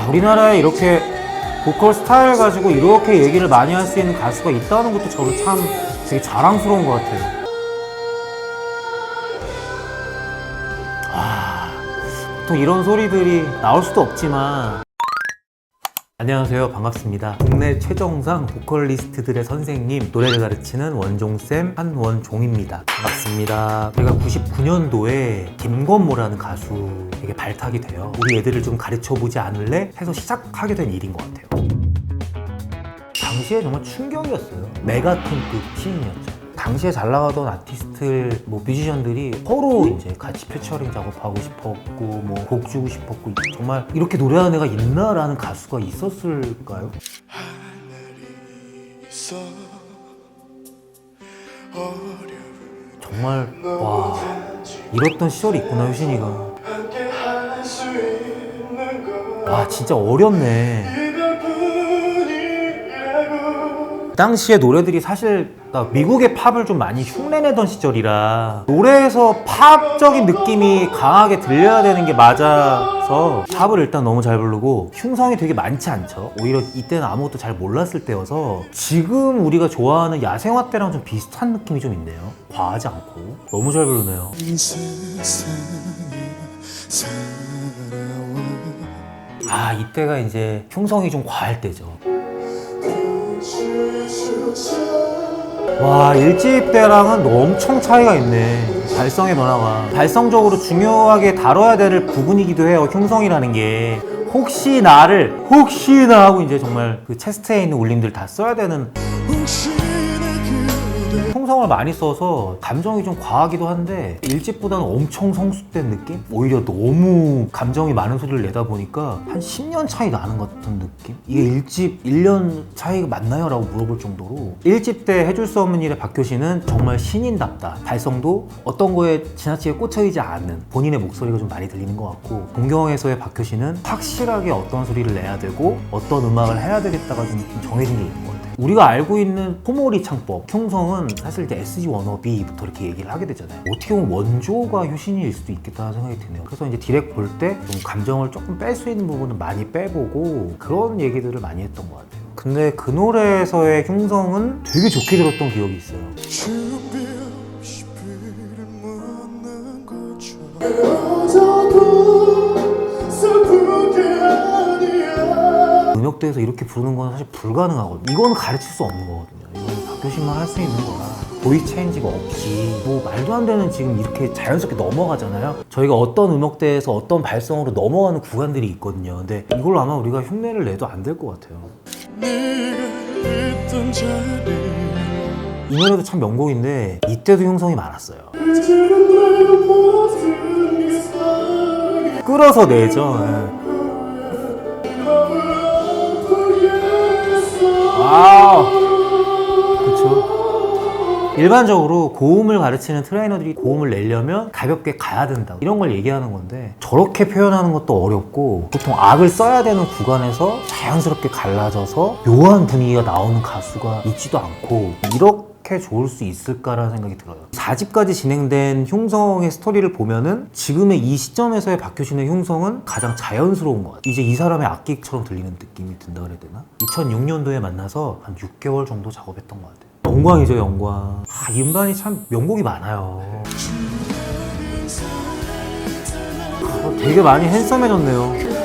우리나라에 이렇게 보컬 스타일 가지고 이렇게 얘기를 많이 할 수 있는 가수가 있다는 것도 저는 참 되게 자랑스러운 것 같아요. 보통 이런 소리들이 나올 수도 없지만. 안녕하세요, 반갑습니다. 국내 최정상 보컬리스트들의 선생님, 노래를 가르치는 원종쌤 한원종입니다. 반갑습니다. 제가 99년도에 김건모라는 가수에게 발탁이 돼요. 우리 애들을 좀 가르쳐보지 않을래? 해서 시작하게 된 일인 것 같아요. 당시에 정말 충격이었어요. 메가톤급 시인이었죠. 당시에 잘 나가던 아티스트, 뮤지션들이 서로 이제 같이 피처링 작업하고 싶었고, 곡 주고 싶었고, 정말 이렇게 노래하는 애가 있나라는 가수가 있었을까요? 정말 와, 이랬던 시절이 있구나, 효신이가. 와, 진짜 어렵네. 당시에 노래들이 사실 미국의 팝을 좀 많이 흉내내던 시절이라 노래에서 팝적인 느낌이 강하게 들려야 되는 게 맞아서 팝을 일단 너무 잘 부르고 흉성이 되게 많지 않죠. 오히려 이때는 아무것도 잘 몰랐을 때여서 지금 우리가 좋아하는 야생화 때랑 좀 비슷한 느낌이 좀 있네요. 과하지 않고 너무 잘 부르네요. 이때가 이제 흉성이 좀 과할 때죠. 와, 1집 때랑은 엄청 차이가 있네. 발성의 변화가. 발성적으로 중요하게 다뤄야 될 부분이기도 해요, 흉성이라는 게. 혹시나 하고 이제 정말 그 체스트에 있는 울림들 다 써야 되는. 흉성을 많이 써서 감정이 좀 과하기도 한데 1집보다는 엄청 성숙된 느낌? 오히려 너무 감정이 많은 소리를 내다 보니까 한 10년 차이 나는 것 같은 느낌? 이게 1집 1년 차이가 맞나요? 라고 물어볼 정도로 1집 때 해줄 수 없는 일의 박효신은 정말 신인답다. 발성도 어떤 거에 지나치게 꽂혀있지 않는 본인의 목소리가 좀 많이 들리는 것 같고, 동경에서의 박효신은 확실하게 어떤 소리를 내야 되고 어떤 음악을 해야 되겠다가 좀 정해진 게 있는 것 같아요. 우리가 알고 있는 포모리 창법, 흉성은 사실 이제 SG 워너비부터 이렇게 얘기를 하게 되잖아요. 어떻게 보면 원조가 효신일 수도 있겠다는 생각이 드네요. 그래서 이제 디렉 볼 때 좀 감정을 조금 뺄 수 있는 부분은 많이 빼보고 그런 얘기들을 많이 했던 것 같아요. 근데 그 노래에서의 흉성은 되게 좋게 들었던 기억이 있어요. 음역대에서 이렇게 부르는 건 사실 불가능하거든요. 이건 가르칠 수 없는 거거든요. 이건 박효신만 할 수 있는 거라. 보이스 체인지가 없이 말도 안 되는 지금 이렇게 자연스럽게 넘어가잖아요. 저희가 어떤 음역대에서 어떤 발성으로 넘어가는 구간들이 있거든요. 근데 이걸 아마 우리가 흉내를 내도 안 될 것 같아요. 이 노래도 참 명곡인데 이때도 흉성이 많았어요. 끌어서 내죠. 그쵸. 일반적으로 고음을 가르치는 트레이너들이 고음을 내려면 가볍게 가야 된다, 이런 걸 얘기하는 건데 저렇게 표현하는 것도 어렵고, 보통 악을 써야 되는 구간에서 자연스럽게 갈라져서 묘한 분위기가 나오는 가수가 있지도 않고, 이렇게 좋을 수 있을까라는 생각이 들어요. 4집까지 진행된 흉성의 스토리를 보면은 지금의 이 시점에서의 박효신의 흉성은 가장 자연스러운 것 같아요. 이제 이 사람의 악기처럼 들리는 느낌이 든다 그래야 되나? 2006년도에 만나서 한 6개월 정도 작업했던 것 같아요. 영광이죠, 영광. 이 음반이 참 명곡이 많아요. 되게 많이 핸섬해졌네요.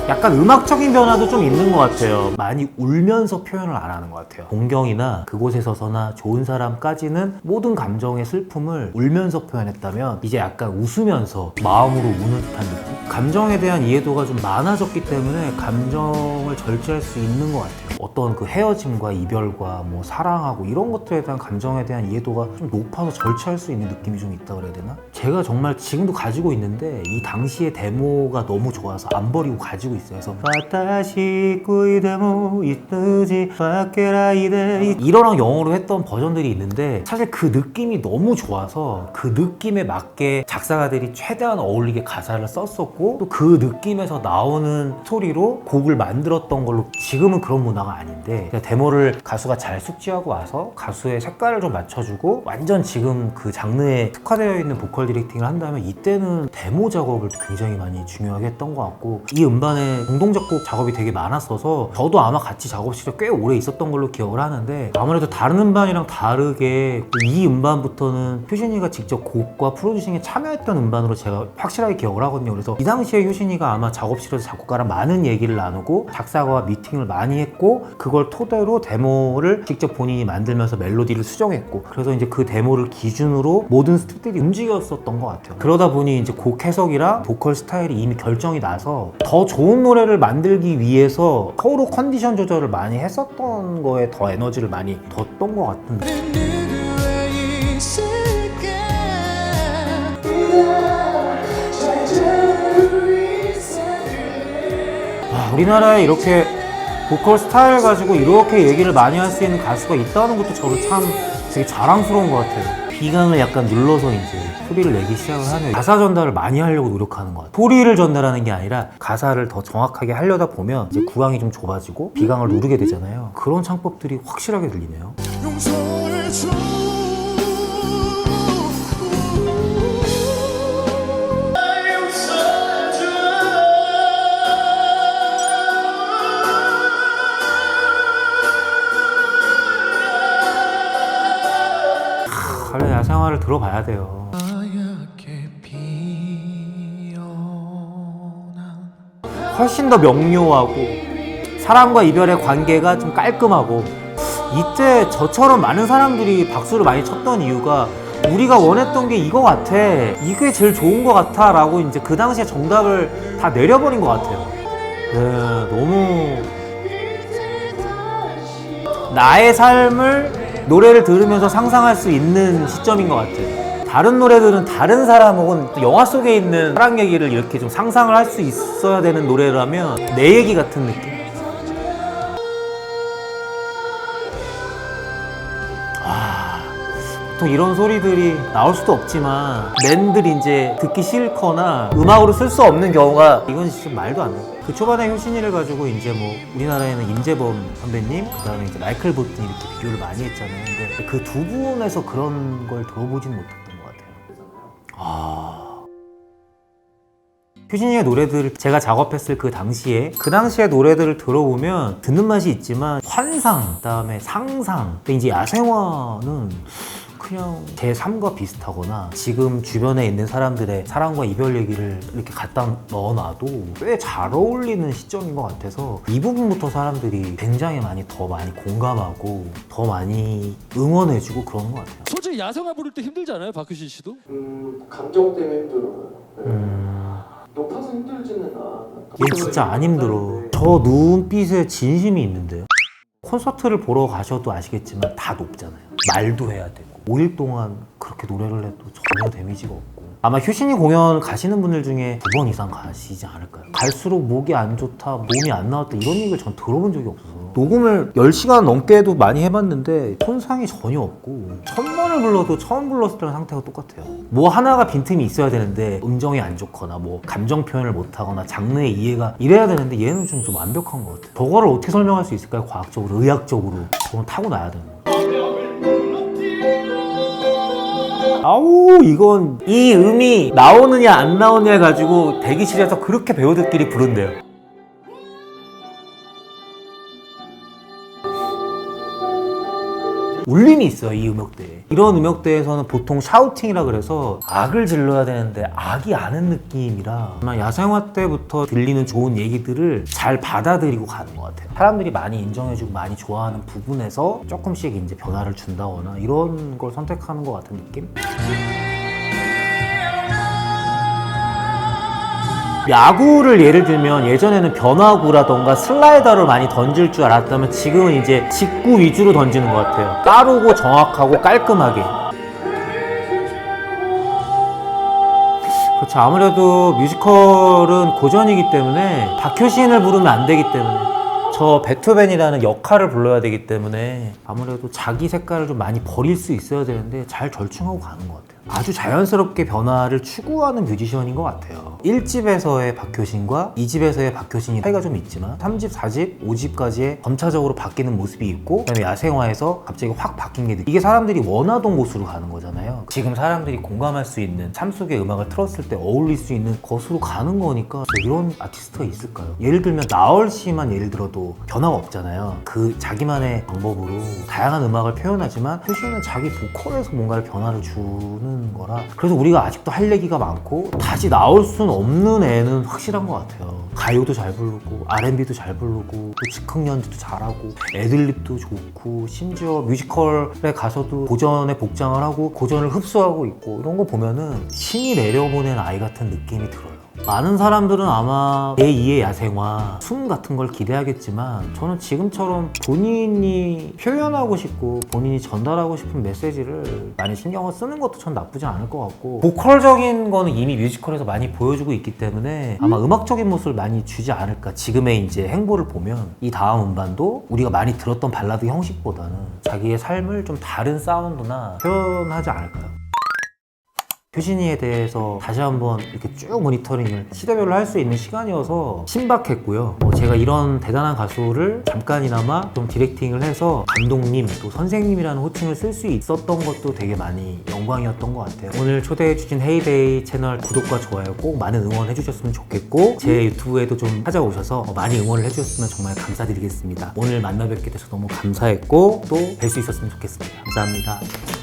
약간 음악적인 변화도 좀 있는 것 같아요. 많이 울면서 표현을 안 하는 것 같아요. 동경이나 그곳에 서서나 좋은 사람까지는 모든 감정의 슬픔을 울면서 표현했다면, 이제 약간 웃으면서 마음으로 우는 듯한 느낌? 감정에 대한 이해도가 좀 많아졌기 때문에 감정을 절제할 수 있는 것 같아요. 어떤 그 헤어짐과 이별과 사랑하고 이런 것들에 대한 감정에 대한 이해도가 좀 높아서 절제할 수 있는 느낌이 좀 있다 그래야 되나? 제가 정말 지금도 가지고 있는데 이 당시의 데모가 너무 좋아서 안 버리고 가지고 있어요. 그래서 와타시 꾸이데모 이뜨지 와케라이데 일어랑 영어로 했던 버전들이 있는데 사실 그 느낌이 너무 좋아서 그 느낌에 맞게 작사가들이 최대한 어울리게 가사를 썼었고 또 그 느낌에서 나오는 스토리로 곡을 만들었던 걸로 지금은 그런 문화가 아닌데 데모를 가수가 잘 숙지하고 와서 가수의 색깔을 좀 맞춰주고 완전 지금 그 장르에 특화되어 있는 보컬 디렉팅을 한다면 이때는 데모 작업을 굉장히 많이 중요하게 했던 것 같고 이 음반에 공동 작곡 작업이 되게 많았어서 저도 아마 같이 작업실에 꽤 오래 있었던 걸로 기억을 하는데 아무래도 다른 음반이랑 다르게 이 음반부터는 효신이가 직접 곡과 프로듀싱에 참여했던 음반으로 제가 확실하게 기억을 하거든요. 그래서 이 당시에 효신이가 아마 작업실에서 작곡가랑 많은 얘기를 나누고 작사가와 미팅을 많이 했고 그걸 토대로 데모를 직접 본인이 만들면서 멜로디를 수정했고 그래서 이제 그 데모를 기준으로 모든 스태프들이 움직였었던 것 같아요. 그러다 보니 이제 곡 해석이랑 보컬 스타일이 이미 결정이 나서 더 좋은 노래를 만들기 위해서 서로 컨디션 조절을 많이 했었던 거에 더 에너지를 많이 뒀던 것 같은데 우리나라에 이렇게 보컬 스타일 가지고 이렇게 얘기를 많이 할 수 있는 가수가 있다는 것도 저도 참 되게 자랑스러운 것 같아요. 비강을 약간 눌러서 이제 소리를 내기 시작을 하면 가사 전달을 많이 하려고 노력하는 것 같아요. 소리를 전달하는 게 아니라 가사를 더 정확하게 하려다 보면 이제 구강이 좀 좁아지고 비강을 누르게 되잖아요. 그런 창법들이 확실하게 들리네요. 원래 야생화를 들어봐야 돼요. 훨씬 더 명료하고 사랑과 이별의 관계가 좀 깔끔하고 이때 저처럼 많은 사람들이 박수를 많이 쳤던 이유가 우리가 원했던 게 이거 같아, 이게 제일 좋은 거 같아 라고 이제 그 당시에 정답을 다 내려버린 것 같아요. 네, 너무 나의 삶을 노래를 들으면서 상상할 수 있는 시점인 것 같아요. 다른 노래들은 다른 사람 혹은 영화 속에 있는 사랑 얘기를 이렇게 좀 상상을 할 수 있어야 되는 노래라면 내 얘기 같은 느낌? 보통 이런 소리들이 나올 수도 없지만 랜들이 이제 듣기 싫거나 음악으로 쓸 수 없는 경우가 이건 진짜 말도 안 돼. 그 초반에 효신이를 가지고 이제 뭐 우리나라에는 임재범 선배님 그다음에 이제 마이클 보튼 이렇게 비교를 많이 했잖아요. 근데 그 두 분에서 그런 걸 들어보진 못했던 것 같아요. 효진이의 노래들을 제가 작업했을 그 당시에 노래들을 들어보면 듣는 맛이 있지만 환상, 그다음에 상상, 근데 이제 야생화는 그냥 제 삶과 비슷하거나 지금 주변에 있는 사람들의 사랑과 이별 얘기를 이렇게 갖다 넣어놔도 꽤 잘 어울리는 시점인 것 같아서 이 부분부터 사람들이 굉장히 더 많이 공감하고 더 많이 응원해주고 그러는 것 같아요. 솔직히 야생화 부를 때 힘들지 않아요, 박효신 씨도? 감정 때문에 힘들어요. 높아서 힘들지는 않아. 얘 진짜 안 힘들어. 저 눈빛에 진심이 있는데요. 콘서트를 보러 가셔도 아시겠지만 다 높잖아요. 말도 해야 되고 5일 동안 그렇게 노래를 해도 전혀 데미지가 없고 아마 효신이 공연 가시는 분들 중에 2번 이상 가시지 않을까요? 갈수록 목이 안 좋다, 몸이 안 나왔다 이런 얘기를 전 들어본 적이 없어서 녹음을 10시간 넘게도 많이 해봤는데 손상이 전혀 없고 1000번을 불러도 처음 불렀을 때랑 상태가 똑같아요. 뭐 하나가 빈틈이 있어야 되는데 음정이 안 좋거나 뭐 감정 표현을 못하거나 장르의 이해가 이래야 되는데 얘는 좀 완벽한 것 같아요. 저거를 어떻게 설명할 수 있을까요? 과학적으로, 의학적으로. 저건 타고나야 되는 거예요. 아우 이건 이 음이 나오느냐 안 나오느냐 가지고 대기실에서 그렇게 배우들끼리 부른대요. 울림이 있어요, 이 음역대에. 이런 음역대에서는 보통 샤우팅이라 그래서 악을 질러야 되는데 악이 아는 느낌이라 아마 야생화 때부터 들리는 좋은 얘기들을 잘 받아들이고 가는 것 같아요. 사람들이 많이 인정해주고 많이 좋아하는 부분에서 조금씩 이제 변화를 준다거나 이런 걸 선택하는 것 같은 느낌? 야구를 예를 들면 예전에는 변화구라던가 슬라이더를 많이 던질 줄 알았다면 지금은 이제 직구 위주로 던지는 것 같아요. 빠르고 정확하고 깔끔하게. 그렇지 자, 아무래도 뮤지컬은 고전이기 때문에 박효신을 부르면 안 되기 때문에 저 베토벤이라는 역할을 불러야 되기 때문에 아무래도 자기 색깔을 좀 많이 버릴 수 있어야 되는데 잘 절충하고 가는 것 같아요. 아주 자연스럽게 변화를 추구하는 뮤지션인 것 같아요. 1집에서의 박효신과 2집에서의 박효신이 차이가 좀 있지만 3집, 4집, 5집까지의 점차적으로 바뀌는 모습이 있고 그다음에 야생화에서 갑자기 확 바뀐 게 이게 사람들이 원하던 곳으로 가는 거잖아요. 지금 사람들이 공감할 수 있는 삶 속의 음악을 틀었을 때 어울릴 수 있는 것으로 가는 거니까 이런 아티스트가 있을까요? 예를 들면 나얼 씨만 예를 들어도 변화가 없잖아요. 그 자기만의 방법으로 다양한 음악을 표현하지만 효신은 자기 보컬에서 뭔가를 변화를 주는 거라 그래서 우리가 아직도 할 얘기가 많고 다시 나올 수는 없는 애는 확실한 것 같아요. 가요도 잘 부르고 R&B도 잘 부르고 또 즉흥 연주도 잘하고 애들립도 좋고 심지어 뮤지컬에 가서도 고전에 복장을 하고 고전을 흡수하고 있고 이런 거 보면은 신이 내려보낸 아이 같은 느낌이 들어요. 많은 사람들은 아마 제2의 야생화, 숨 같은 걸 기대하겠지만 저는 지금처럼 본인이 표현하고 싶고 본인이 전달하고 싶은 메시지를 많이 신경을 쓰는 것도 전 나쁘지 않을 것 같고 보컬적인 거는 이미 뮤지컬에서 많이 보여주고 있기 때문에 아마 음악적인 모습을 많이 주지 않을까. 지금의 이제 행보를 보면 이 다음 음반도 우리가 많이 들었던 발라드 형식보다는 자기의 삶을 좀 다른 사운드나 표현하지 않을까요? 효신이에 대해서 다시 한번 이렇게 쭉 모니터링을 시대별로 할 수 있는 시간이어서 신박했고요. 제가 이런 대단한 가수를 잠깐이나마 좀 디렉팅을 해서 감독님 또 선생님이라는 호칭을 쓸 수 있었던 것도 되게 많이 영광이었던 것 같아요. 오늘 초대해주신 헤이데이 채널 구독과 좋아요 꼭 많은 응원해 주셨으면 좋겠고 제 유튜브에도 좀 찾아오셔서 많이 응원을 해주셨으면 정말 감사드리겠습니다. 오늘 만나 뵙게 돼서 너무 감사했고 또 뵐 수 있었으면 좋겠습니다. 감사합니다.